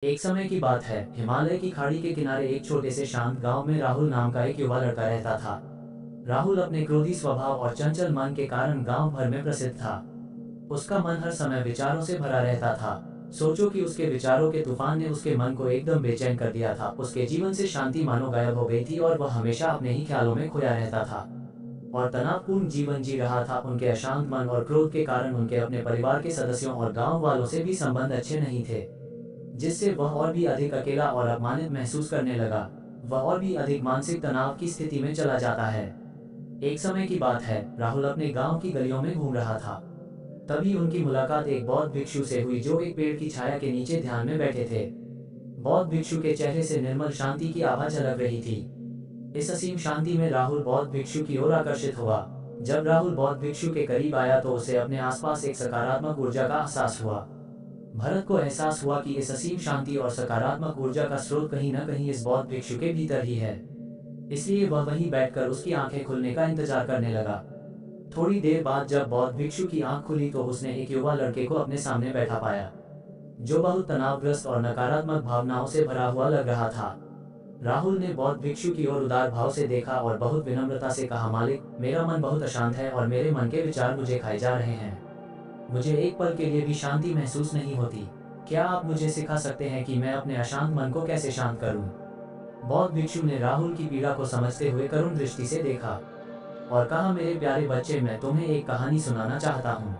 एक समय की बात है, हिमालय की खाड़ी के किनारे एक छोटे से शांत गांव में राहुल नाम का एक युवा लड़का रहता था। राहुल अपने क्रोधी स्वभाव और चंचल मन के कारण गांव भर में प्रसिद्ध था। उसका मन हर समय विचारों से भरा रहता था। सोचो कि उसके विचारों के तूफान ने उसके मन को एकदम बेचैन कर दिया था। उसके जीवन से शांति मानो गायब हो गई थी और वह हमेशा अपने ही ख्यालों में खोया रहता था और तनावपूर्ण जीवन जी रहा था। उनके अशांत मन और क्रोध के कारण उनके अपने परिवार के सदस्यों और गांव वालों से भी संबंध अच्छे नहीं थे, जिससे वह और भी अधिक अकेला और अपमानित महसूस करने लगा। वह और भी अधिक मानसिक तनाव की स्थिति में चला जाता है। एक समय की बात है, राहुल अपने गांव की गलियों में घूम रहा था। तभी उनकी मुलाकात एक बौद्ध भिक्षु से हुई जो एक पेड़ की छाया के नीचे ध्यान में बैठे थे। बौद्ध भिक्षु के चेहरे से निर्मल शांति की आभा झलक रही थी। इस असीम शांति में राहुल बौद्ध भिक्षु की ओर आकर्षित हुआ। जब राहुल बौद्ध भिक्षु के करीब आया तो उसे अपने आसपास एक सकारात्मक ऊर्जा का एहसास हुआ। भरत को एहसास हुआ कि इस असीम शांति और सकारात्मक ऊर्जा का स्रोत कहीं न कहीं इस बौद्ध भिक्षु के भीतर ही है। इसलिए वह वहीं बैठकर उसकी आंखें खुलने का इंतजार करने लगा। थोड़ी देर बाद जब बौद्ध भिक्षु की आंख खुली तो उसने एक युवा लड़के को अपने सामने बैठा पाया, जो बहुत तनावग्रस्त और नकारात्मक भावनाओं से भरा हुआ लग रहा था। राहुल ने बौद्ध भिक्षु की ओर उदार भाव से देखा और बहुत विनम्रता से कहा, मालिक, मेरा मन बहुत अशांत है और मेरे मन के विचार मुझे खाए जा रहे हैं। मुझे एक पल के लिए भी शांति महसूस नहीं होती। क्या आप मुझे सिखा सकते हैं कि मैं अपने अशांत मन को कैसे शांत करूं? बौद्ध भिक्षु ने राहुल की पीड़ा को समझते हुए करुण दृष्टि से देखा और कहा, मेरे प्यारे बच्चे, मैं तुम्हें एक कहानी सुनाना चाहता हूँ।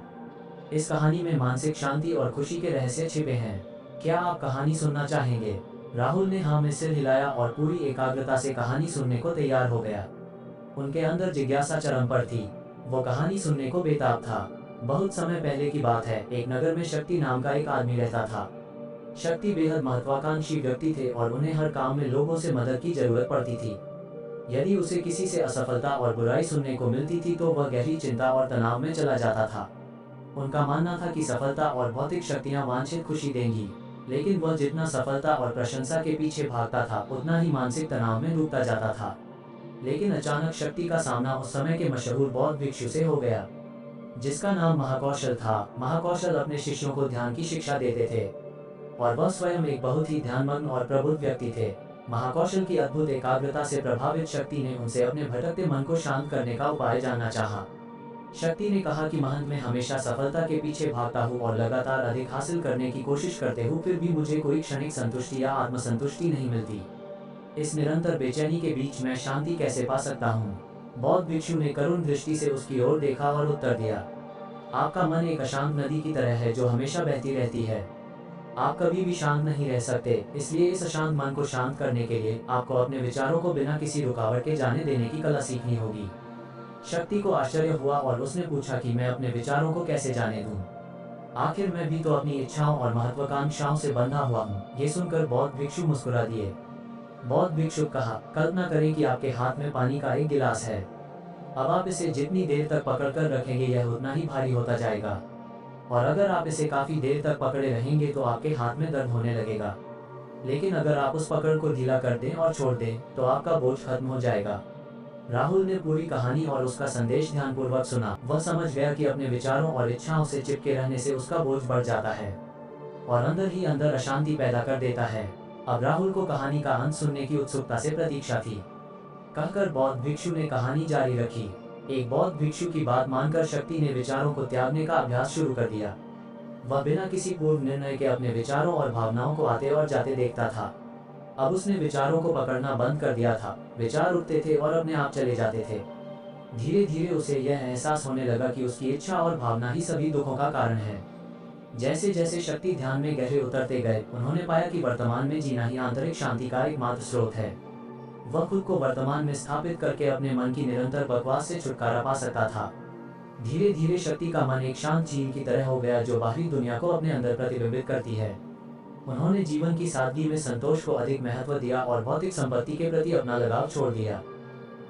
इस कहानी में मानसिक शांति और खुशी के रहस्य छिपे हैं। क्या आप कहानी सुनना चाहेंगे? राहुल ने हाँ में सिर हिलाया और पूरी एकाग्रता से कहानी सुनने को तैयार हो गया। उनके अंदर जिज्ञासा चरम पर थी। वो कहानी सुनने को बेताब था। बहुत समय पहले की बात है, एक नगर में शक्ति नाम का एक आदमी रहता था। शक्ति बेहद महत्वाकांक्षी व्यक्ति थे और उन्हें हर काम में लोगों से मदद की जरूरत पड़ती थी। यदि उसे किसी से असफलता और बुराई सुनने को मिलती थी तो वह गहरी चिंता और तनाव में चला जाता था। उनका मानना था कि सफलता और भौतिक शक्तियां वांछित खुशी देंगी, लेकिन वह जितना सफलता और प्रशंसा के पीछे भागता था उतना ही मानसिक तनाव में डूबता जाता था। लेकिन अचानक शक्ति का सामना उस समय के मशहूर बौद्ध भिक्षु से हो गया, जिसका नाम महाकौशल था। महाकौशल अपने शिष्यों को ध्यान की शिक्षा देते थे और वह स्वयं एक बहुत ही ध्यानमग्न और प्रबुद्ध व्यक्ति थे। महाकौशल की अद्भुत एकाग्रता से प्रभावित शक्ति ने उनसे अपने भटकते मन को शांत करने का उपाय जानना चाहा। शक्ति ने कहा कि महंत, मैं हमेशा सफलता के पीछे भागता हूँ और लगातार अधिक हासिल करने की कोशिश करते हूँ, फिर भी मुझे कोई क्षणिक संतुष्टि या आत्मसंतुष्टि नहीं मिलती। इस निरंतर बेचैनी के बीच मैं शांति कैसे पा सकता हूँ? बौद्ध भिक्षु ने करुण दृष्टि से उसकी ओर देखा और उत्तर दिया, आपका मन एक अशांत नदी की तरह है जो हमेशा बहती रहती है। आप कभी भी शांत नहीं रह सकते। इसलिए इस अशांत मन को शांत करने के लिए आपको अपने विचारों को बिना किसी रुकावट के जाने देने की कला सीखनी होगी। शक्ति को आश्चर्य हुआ और उसने पूछा कि मैं अपने विचारों को कैसे जाने दूं? आखिर मैं भी तो अपनी इच्छाओं और महत्वाकांक्षाओं से बंधा हुआ हूँ। ये सुनकर बौद्ध भिक्षु मुस्कुरा दिए। बौद्ध भिक्षु कहा, कल्पना करें कि आपके हाथ में पानी का एक गिलास है। अब आप इसे जितनी देर तक पकड़कर रखेंगे यह उतना ही भारी होता जाएगा, और अगर आप इसे काफी देर तक पकड़े रहेंगे तो आपके हाथ में दर्द होने लगेगा। लेकिन अगर आप उस पकड़ को ढीला कर दें और छोड़ दें तो आपका बोझ खत्म हो जाएगा। राहुल ने पूरी कहानी और उसका संदेश ध्यानपूर्वक सुना। वह समझ गया कि अपने विचारों और इच्छाओं से चिपके रहने से उसका बोझ बढ़ जाता है और अंदर ही अंदर अशांति पैदा कर देता है। अब राहुल को कहानी का अंत सुनने की उत्सुकता से प्रतीक्षा थी। कहकर बौद्ध भिक्षु ने कहानी जारी रखी। एक बौद्ध भिक्षु की बात मानकर शक्ति ने विचारों को त्यागने का अभ्यास शुरू कर दिया। वह बिना किसी पूर्व निर्णय के अपने विचारों और भावनाओं को आते और जाते देखता था। अब उसने विचारों को पकड़ना बंद कर दिया था। विचार उठते थे और अपने आप चले जाते थे। धीरे धीरे उसे यह एहसास होने लगा कि उसकी इच्छा और भावना ही सभी दुखों का कारण है। जैसे जैसे शक्ति ध्यान में गहरे उतरते गए, उन्होंने पाया कि वर्तमान में जीना ही आंतरिक शांति का एकमात्र स्रोत है। वह खुद को वर्तमान में स्थापित करके अपने मन की निरंतर बकवास से छुटकारा पा सकता था। धीरे धीरे शक्ति का मन एक शांत झील की तरह हो गया जो बाहरी दुनिया को अपने अंदर प्रतिबिंबित करती है। उन्होंने जीवन की सादगी में संतोष को अधिक महत्व दिया और भौतिक संपत्ति के प्रति अपना लगाव छोड़ दिया।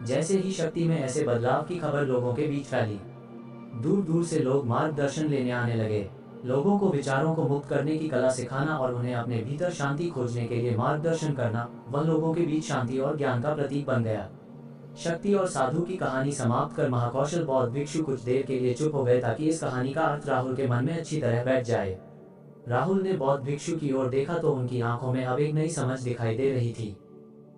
जैसे ही शक्ति में ऐसे बदलाव की खबर लोगों के बीच फैली, दूर दूर से लोग मार्गदर्शन लेने आने लगे। लोगों को विचारों को मुक्त करने की कला सिखाना और उन्हें अपने भीतर शांति खोजने के लिए मार्गदर्शन करना, वह लोगों के बीच शांति और ज्ञान का प्रतीक बन गया। शक्ति और साधु की कहानी समाप्त कर महाकौशल बौद्ध भिक्षु कुछ देर के लिए चुप हो गए ताकि इस कहानी का अर्थ राहुल के मन में अच्छी तरह बैठ जाए। राहुल ने बौद्ध भिक्षु की ओर देखा तो उनकी आंखों में अब एक नई समझ दिखाई दे रही थी।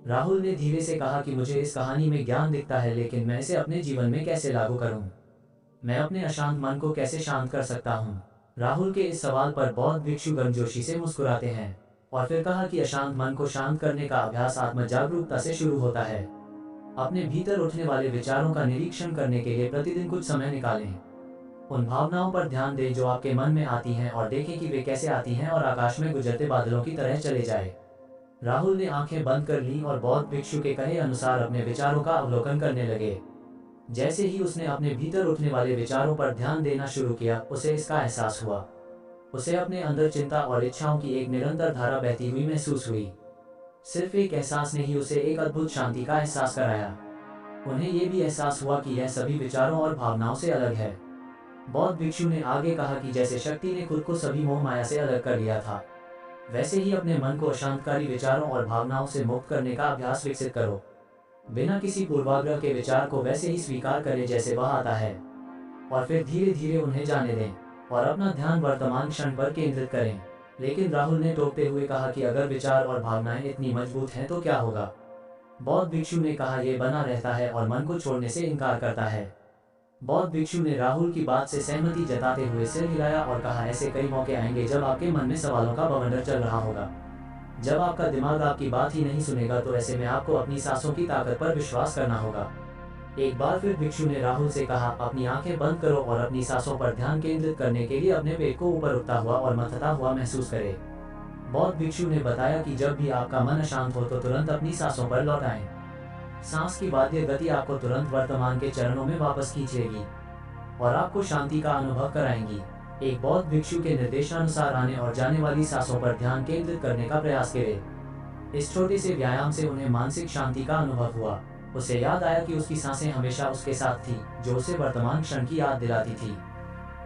राहुल ने धीरे से कहा कि मुझे इस कहानी में ज्ञान दिखता है, लेकिन मैं इसे अपने जीवन में कैसे लागू करूं? मैं अपने अशांत मन को कैसे शांत कर सकता हूं? राहुल के इस सवाल पर बौद्ध भिक्षु गर्मजोशी से मुस्कुराते हैं और फिर कहा कि अशांत मन को शांत करने का अभ्यास आत्म जागरूकता से शुरू होता है। अपने भीतर उठने वाले विचारों का निरीक्षण करने के लिए प्रतिदिन कुछ समय निकालें। उन भावनाओं पर ध्यान दें जो आपके मन में आती हैं और देखें कि वे कैसे आती हैं और आकाश में गुजरते बादलों की तरह चले जाए। राहुल ने आंखें बंद कर लीं और बौद्ध भिक्षु के कहे अनुसार अपने विचारों का अवलोकन करने लगे। जैसे ही उसने अपने भीतर उठने वाले विचारों पर ध्यान देना शुरू किया, उसे इसका एहसास हुआ। उसे अपने अंदर चिंता और इच्छाओं की एक निरंतर धारा बहती हुई महसूस हुई। सिर्फ एक एहसास ने ही उसे एक अद्भुत शांति का एहसास कराया। उन्हें यह भी एहसास हुआ कि यह सभी विचारों और भावनाओं से अलग है। बौद्ध भिक्षु ने आगे कहा कि जैसे शक्ति ने खुद को सभी मोह माया से अलग कर लिया था, वैसे ही अपने मन को अशांतकारी विचारों और भावनाओं से मुक्त करने का अभ्यास विकसित करो। बिना किसी पूर्वाग्रह के विचार को वैसे ही स्वीकार करें जैसे वह आता है और फिर धीरे धीरे उन्हें जाने दें और अपना ध्यान वर्तमान क्षण पर केंद्रित करें। लेकिन राहुल ने टोकते हुए कहा कि अगर विचार और भावनाएं इतनी मजबूत हैं तो क्या होगा? बौद्ध भिक्षु ने कहा, यह बना रहता है और मन को छोड़ने से इनकार करता है। बौद्ध भिक्षु ने राहुल की बात से सहमति जताते हुए सिर हिलाया और कहा, ऐसे कई मौके आएंगे जब आपके मन में सवालों का बवंडर चल रहा होगा। जब आपका दिमाग आपकी बात ही नहीं सुनेगा तो ऐसे में आपको अपनी सांसों की ताकत पर विश्वास करना होगा। एक बार फिर भिक्षु ने राहुल से कहा, अपनी आंखें बंद करो और अपनी सांसों पर ध्यान केंद्रित करने के लिए अपने पेट को ऊपर उठता हुआ और मथता हुआ महसूस करें। बौद्ध भिक्षु ने बताया कि जब भी आपका मन अशांत हो तो तुरंत अपनी सांसों पर लौट आएं। सांस की बाध्य गति आपको तुरंत वर्तमान के चरणों में वापस खींचेगी और आपको शांति का अनुभव कराएंगी। एक बौद्ध भिक्षु के निर्देशानुसार आने और जाने वाली सांसों पर ध्यान केंद्रित करने का प्रयास करें। इस छोटे से व्यायाम से उन्हें मानसिक शांति का अनुभव हुआ। उसे याद आया कि उसकी सांसें हमेशा उसके साथ थी, जो उसे वर्तमान क्षण की याद दिलाती थी,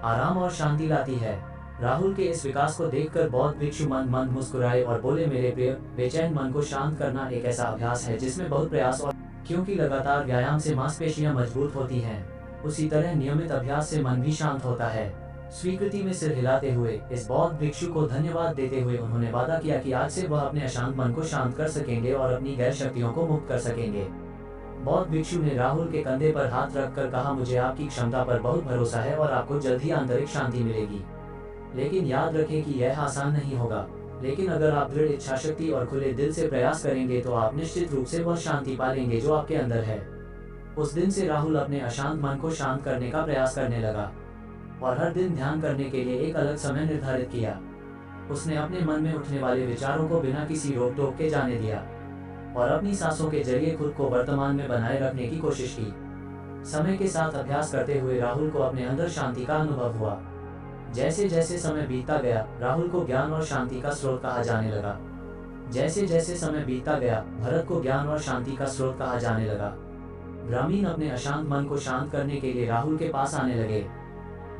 आराम और शांति लाती है। राहुल के इस विकास को देखकर बौद्ध भिक्षु मंद मंद मुस्कुराए और बोले, मेरे प्रिय, बेचैन मन को शांत करना एक ऐसा अभ्यास है जिसमें बहुत प्रयास और क्योंकि लगातार व्यायाम से मांसपेशियां मजबूत होती हैं, उसी तरह नियमित अभ्यास से मन भी शांत होता है। स्वीकृति में सिर हिलाते हुए इस बौद्ध भिक्षु को धन्यवाद देते हुए उन्होंने वादा किया कि आज से वह अपने अशांत मन को शांत कर सकेंगे और अपनी गैर शक्तियों को मुक्त कर सकेंगे। बौद्ध भिक्षु ने राहुल के कंधे पर हाथ रखकर कहा, मुझे आपकी क्षमता पर बहुत भरोसा है और आपको जल्द ही आंतरिक शांति मिलेगी। लेकिन याद रखें कि यह आसान नहीं होगा, लेकिन अगर आप दृढ़ इच्छा शक्ति और खुले दिल से प्रयास करेंगे तो आप निश्चित रूप से वह शांति पालेंगे जो आपके अंदर है। उस दिन से राहुल अपने अशांत मन को शांत करने का प्रयास करने लगा और हर दिन ध्यान करने के लिए एक अलग समय निर्धारित किया। उसने अपने मन में उठने वाले विचारों को बिना किसी रोक टोक के जाने दिया और अपनी सांसों के जरिए खुद को वर्तमान में बनाए रखने की कोशिश की। समय के साथ अभ्यास करते हुए राहुल को अपने अंदर शांति का अनुभव हुआ। जैसे जैसे समय बीतता गया, राहुल को ज्ञान और शांति का स्रोत कहा जाने लगा। जैसे जैसे समय बीतता गया, भरत को ज्ञान और शांति का स्रोत कहा जाने लगा। ग्रामीण अपने अशांत मन को शांत करने के लिए राहुल के पास आने लगे।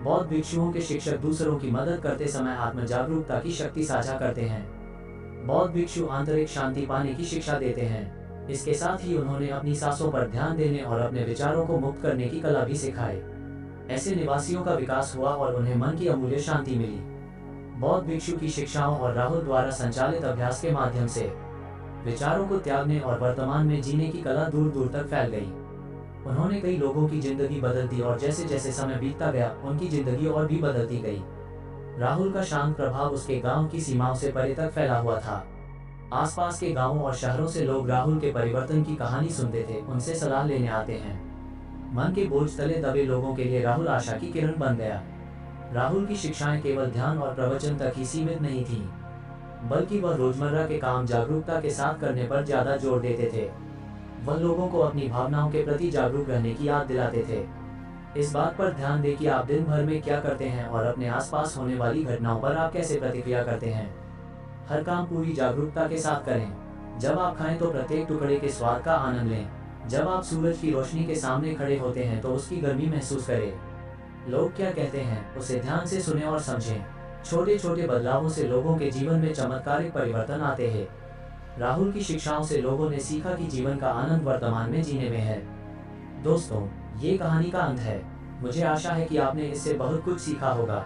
बौद्ध भिक्षुओं के शिक्षक दूसरों की मदद करते समय आत्म जागरूकता की शक्ति साझा करते हैं। बौद्ध भिक्षु आंतरिक शांति पाने की शिक्षा देते हैं। इसके साथ ही उन्होंने अपनी सांसों पर ध्यान देने और अपने विचारों को मुक्त करने की कला भी सिखाई। ऐसे निवासियों का विकास हुआ और उन्हें मन की अमूल्य शांति मिली। बौद्ध भिक्षु की शिक्षाओं और राहुल द्वारा संचालित अभ्यास के माध्यम से विचारों को त्यागने और वर्तमान में जीने की कला दूर दूर तक फैल गई। उन्होंने कई लोगों की जिंदगी बदल दी और जैसे जैसे समय बीतता गया, उनकी जिंदगी और भी बदलती गई। राहुल का शांत प्रभाव उसके गांव की सीमाओं से परे तक फैला हुआ था। आसपास के गांवों और शहरों से लोग राहुल के परिवर्तन की कहानी सुनते थे, उनसे सलाह लेने आते हैं। मन के बोझ तले दबे लोगों के लिए राहुल आशा की किरण बन गया। राहुल की शिक्षाएं केवल ध्यान और प्रवचन तक ही सीमित नहीं थीं, बल्कि वह रोजमर्रा के काम जागरूकता के साथ करने पर ज्यादा जोर देते थे। वह लोगों को अपनी भावनाओं के प्रति जागरूक रहने की याद दिलाते थे। इस बात पर ध्यान दें कि आप दिन भर में क्या करते हैं और अपने आसपास होने वाली घटनाओं पर आप कैसे प्रतिक्रिया करते हैं। हर काम पूरी जागरूकता के साथ करें। जब आप खाएं तो प्रत्येक टुकड़े के स्वाद का आनंद लें। जब आप सूरज की रोशनी के सामने खड़े होते हैं तो उसकी गर्मी महसूस करें। लोग क्या कहते हैं उसे ध्यान से सुनें और समझें। छोटे छोटे बदलावों से लोगों के जीवन में चमत्कारिक परिवर्तन आते हैं। राहुल की शिक्षाओं से लोगों ने सीखा कि जीवन का आनंद वर्तमान में जीने में है। दोस्तों, ये कहानी का अंत है। मुझे आशा है कि आपने इससे बहुत कुछ सीखा होगा।